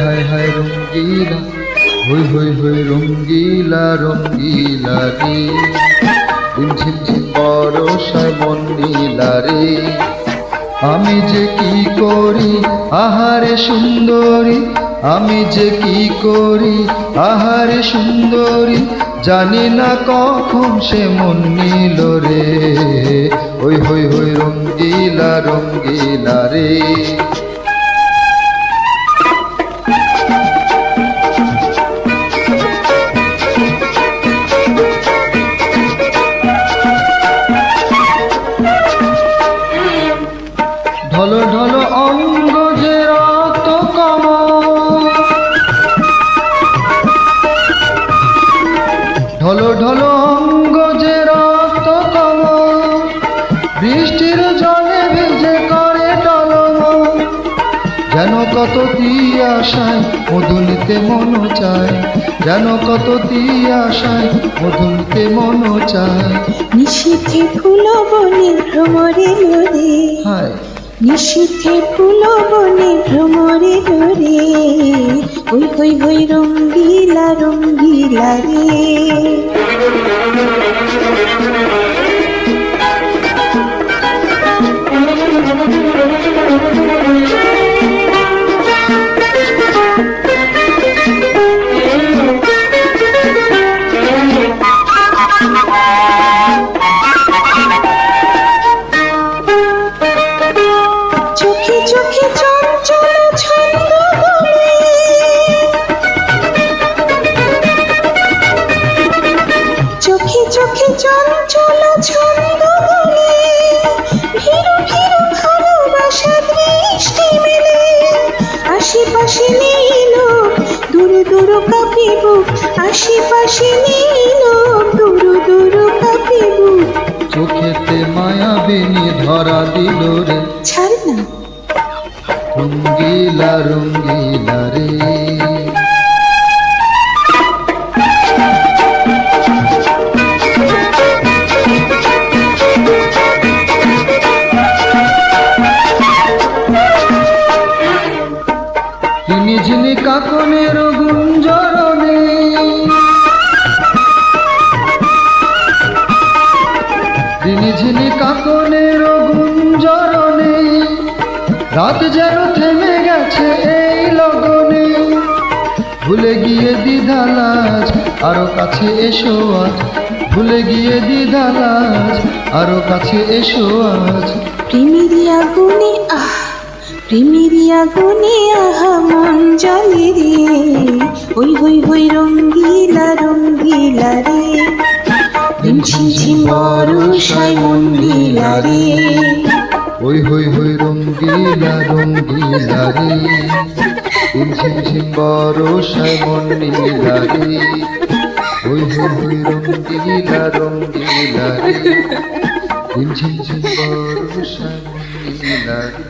হায় হায় রঙ্গিলা, হই হই হই রঙ্গিলা রঙ্গিলা রে, দিন ঝিমঝিম বরষায় মন নীলা রে। আমি যে কি করি আহারে সুন্দরী, আমি যে কি করি আহারে সুন্দরী, জানি না কখন সে মন নিল রে। হই হই হই রঙ্গিলা রঙ্গিলা রে। ঢলো ঢলো অঙ্গ যে রত কমল, ঢলো ঢলো অঙ্গ যে রত কমল, বৃষ্টির জলে ভিজে করে টলমল। যেন কত তিয়াশায় মধু নিতে মন চায়, যেন কত তিয়াশায় মধু নিতে মন চায়। নিশীথে ফুল বনে ভ্রমরে লোরে, হায় নিশীথে ফুল বনে ভ্রমরে লোরে, হই হই হই রঙ্গিলা রঙ্গিলা রে। চোখে চোখে চঞ্চল ছন্দ বলে, চোখে চোখে চঞ্চল ছন্দ বলে, ভীরু ভীরু ভালোবাসা দৃষ্টি মেলে। আশেপাশে নেই লোক, দূরে দূরে কাঁপে বুক, আশেপাশে নেই লোক, দূরে দূরে কাঁপে বুক। চোখেতে মায়াবিনী ধরা দিল রে, ছাড় না রঙ্গিলা রঙ্গিলা রে। ঝিনি ঝিনি কাকনের গুঞ্জরণে, ঝিনি ঝিনি কাকনের গুঞ্জরণে, রাত যেন থেমে গেছে এই লগনে। ভুলে গিয়ে দ্বিধালাজ আরো কাছে এসো আজ, ভুলে গিয়ে দ্বিধালাজ আরো কাছে এসো আজ। প্রেমেরই আগুনে প্রেমেরই আগুনে আহা মন জ্বলে রে, হই হই হই রঙ্গিলা রঙ্গিলা রে। দিন ঝিমঝিম বরষায় মন নীলা রে, হই হই হই রঙ্গিলা রঙ্গিলা রে, দিন ঝিমঝিম বরষায় মন নীলা রে। হই হই হই রঙ্গিলা রঙ্গিলা রে, দিন ঝিমঝিম বরষায় মন নীলা রে।